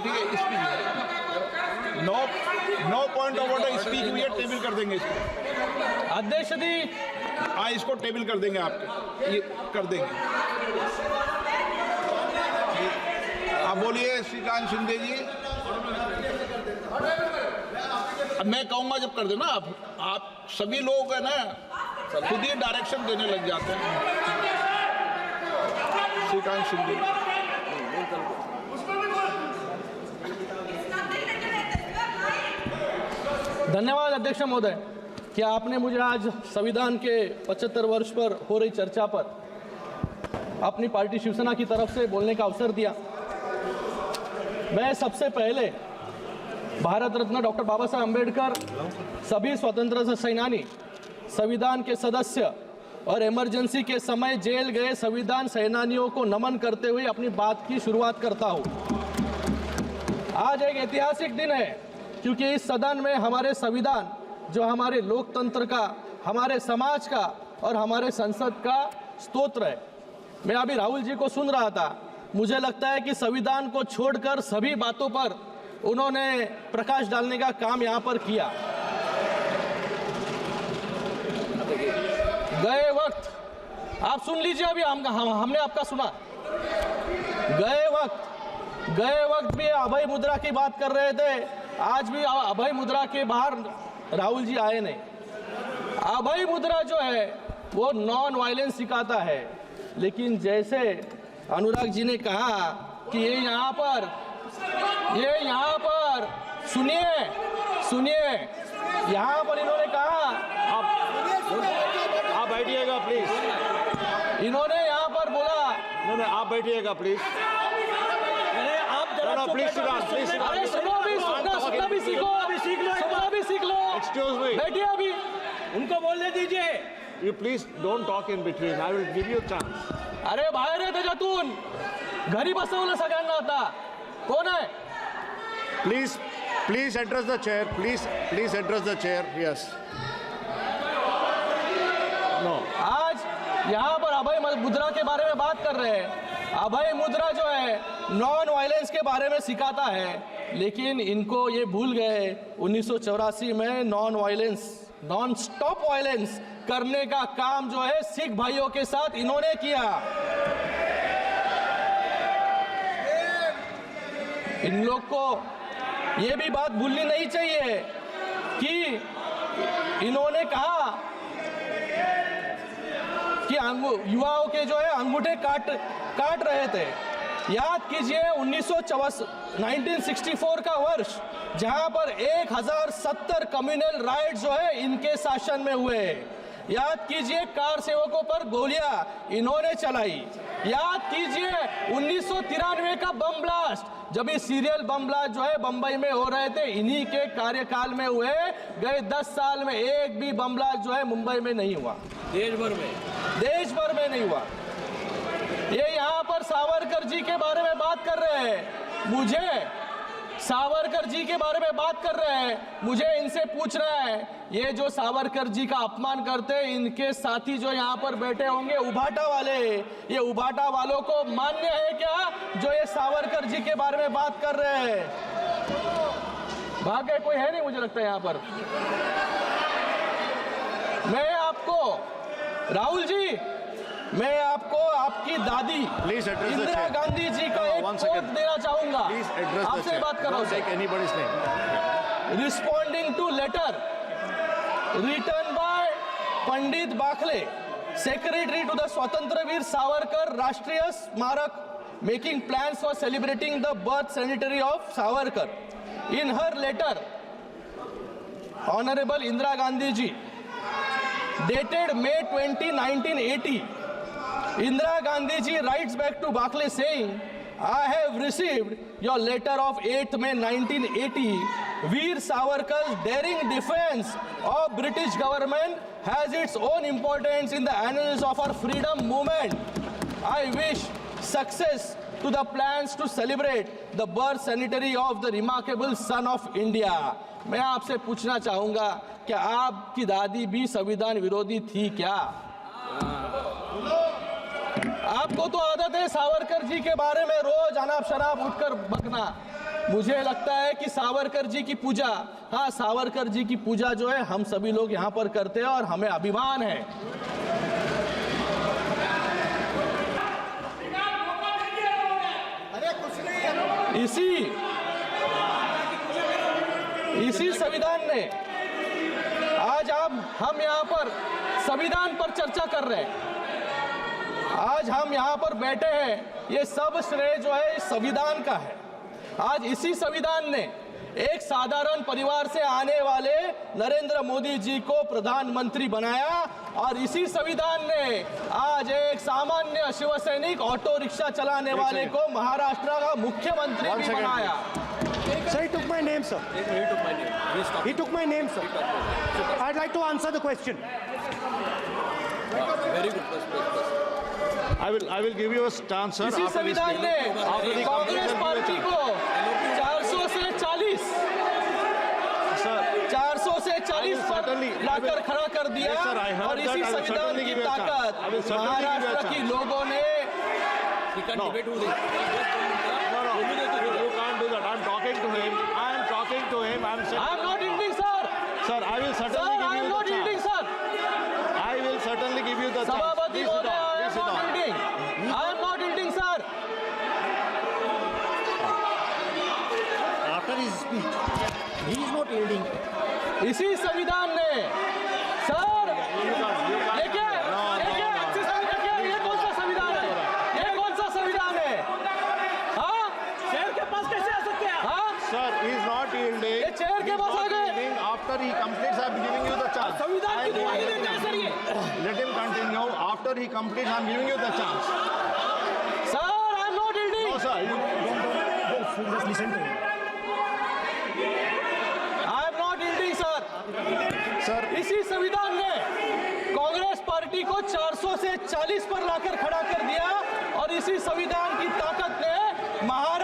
ठीक है, speech no point of order, speech हुई है, टेबल कर देंगे इसको। अध्यक्ष जी, हाँ, इसको टेबल कर देंगे, आपके ये कर देंगे। आप बोलिए श्रीकांत शिंदे जी। अब मैं कहूँगा जब कर देना, आप सभी लोग है ना खुद ही डायरेक्शन देने लग जाते हैं। श्रीकांत शिंदे। धन्यवाद अध्यक्ष महोदय कि आपने मुझे आज संविधान के 75 वर्ष पर हो रही चर्चा पर अपनी पार्टी शिवसेना की तरफ से बोलने का अवसर दिया। मैं सबसे पहले भारत रत्न डॉक्टर बाबा साहब अम्बेडकर, सभी स्वतंत्रता सेनानी, संविधान के सदस्य और इमरजेंसी के समय जेल गए संविधान सेनानियों को नमन करते हुए अपनी बात की शुरुआत करता हूं। आज एक ऐतिहासिक दिन है क्योंकि इस सदन में हमारे संविधान, जो हमारे लोकतंत्र का, हमारे समाज का और हमारे संसद का स्तोत्र है। मैं अभी राहुल जी को सुन रहा था, मुझे लगता है कि संविधान को छोड़कर सभी बातों पर उन्होंने प्रकाश डालने का काम यहाँ पर किया। गए वक्त आप सुन लीजिए, अभी हमने आपका सुना। गए वक्त भी अभय मुद्रा की बात कर रहे थे, आज भी अभय मुद्रा के बाहर राहुल जी आए नहीं। अभय मुद्रा जो है वो नॉन वायलेंस सिखाता है, लेकिन जैसे अनुराग जी ने कहा कि ये यहाँ पर सुनिए, यहाँ पर इन्होंने कहा, आप बैठिएगा प्लीज। इन्होंने यहाँ पर बोला, नहीं, आप बैठिएगा प्लीज। अरे आप जरा प्लीज सुनना भी सीख लो। एक्सक्यूज मी, बैठिए, अभी उनको बोलने दीजिए। You please don't talk in between, I will give you chance. अरे बाहेर आहे त्याच्यातून, घरी बसवलं सगळ्यांना आता। कोण आहे? Please address the chair, please address the chair. Yes, no. आज यहाँ पर अभय मुद्रा के बारे में बात कर रहे हैं। अभय मुद्रा जो है नॉन वायलेंस के बारे में सिखाता है, लेकिन इनको ये भूल गए 1984 में नॉन स्टॉप वायलेंस करने का काम जो है सिख भाइयों के साथ इन्होंने किया। इन लोग को ये भी बात भूलनी नहीं चाहिए कि इन्होंने कहा कि युवाओं के जो है अंगूठे काट रहे थे। याद कीजिए 1964 का वर्ष, जहां पर 1070 कम्युनल राइट जो है इनके शासन में हुए। याद कीजिए कार सेवकों पर गोलियां इन्होंने चलाई। याद कीजिए 1993 का बम ब्लास्ट, जब ये सीरियल बम ब्लास्ट जो है बंबई में हो रहे थे, इन्हीं के कार्यकाल में हुए। गए 10 साल में एक भी बम ब्लास्ट जो है मुंबई में नहीं हुआ, देश भर में नहीं हुआ। ये यहाँ पर सावरकर जी के बारे में बात कर रहे हैं, मुझे इनसे पूछना है, ये जो सावरकर जी का अपमान करते हैं, इनके साथी जो यहाँ पर बैठे होंगे उभाटा वाले, ये उभाटा वालों को मान्य है क्या जो ये सावरकर जी के बारे में बात कर रहे हैं? भाग्य कोई है नहीं, मुझे लगता है यहाँ पर। मैं आपको राहुल जी, मैं आपको आपकी दादी इंदिरा गांधी जी का एक कोट देना चाहूंगा। आपसे बात कर रहा हूं। Responding to letter written by Pandit Bakhle, secretary to the Swatantryaveer Savarkar Rashtriya Smarak, making plans for celebrating the birth centenary of Savarkar. इन हर letter, honourable Indira Gandhi ji, dated May 20, 1980, Indira Gandhi ji writes back to Bakle saying, I have received your letter of 8th May 1980. Veer Savarkar's daring defense of British government has its own importance in the annals of our freedom movement. I wish success to the plans to celebrate the birth centenary of the remarkable son of India. मैं आपसे पूछना चाहूंगा, क्या आपकी दादी भी संविधान विरोधी थी क्या? आपको तो आदत है सावरकर जी के बारे में रोज अनाप शनाप उठकर बकना। मुझे लगता है कि सावरकर जी की पूजा, हाँ सावरकर जी की पूजा जो है हम सभी लोग यहाँ पर करते हैं और हमें अभिमान है। इसी संविधान ने आज हम यहाँ पर संविधान पर चर्चा कर रहे हैं, आज हम यहाँ पर बैठे हैं, ये सब श्रेय जो है इस संविधान का है। आज इसी संविधान ने एक साधारण परिवार से आने वाले नरेंद्र मोदी जी को प्रधानमंत्री बनाया और इसी संविधान ने आज एक सामान्य शिवसैनिक ऑटो रिक्शा चलाने वाले को महाराष्ट्र का मुख्यमंत्री भी बनाया। Sir, he took my name, sir. He took my name. He took my name, sir. I'd like to answer the question. Very good. Please. I will give you a chance, sir. इसी after this संविधान ने speech. After the Congress completion, party give you a को chance. 400 से 40 Sir, 400 से 40 पर certainly- लाकर खड़ा कर दिया Yes, sir, I heard और that. इसी I will संविधान certainly की give you a chance. ताकत I will certainly give you a Maharashtra chance. की लोगों ने He can't No. debate with him. No, you can't do that. I'm talking to him. I'm talking to him. I'm saying, I am not ending, sir. sir, I will Sir, certainly I give am you not the ending, chance. sir. I will certainly give you the chance. सभापति Please sit महोदय, down. I Please am sit not down. ending. I am not ending, sir. After his speech, he is not yielding. इसी संविधान ने sir देखिए ये कौन सा संविधान है, ये कौन सा संविधान है, हाँ शेर के पास कैसे आ सकते हैं, हाँ Sir, he is not yielding. ये चेयर के He is पास आ not गए। yielding. After he completes, I'm giving you the chance. संविधान की I will दिवाली give देते हैं you- सर ये, Let him continue. After he completes, I'm giving you the chance. Sir I am not ending, No, sir. Just listen to him. I am not ending sir. Sir, इसी संविधान ने Congress party को 400 से 40 पर लाकर खड़ा कर दिया और इसी संविधान की ताकत ने महाराष्ट्र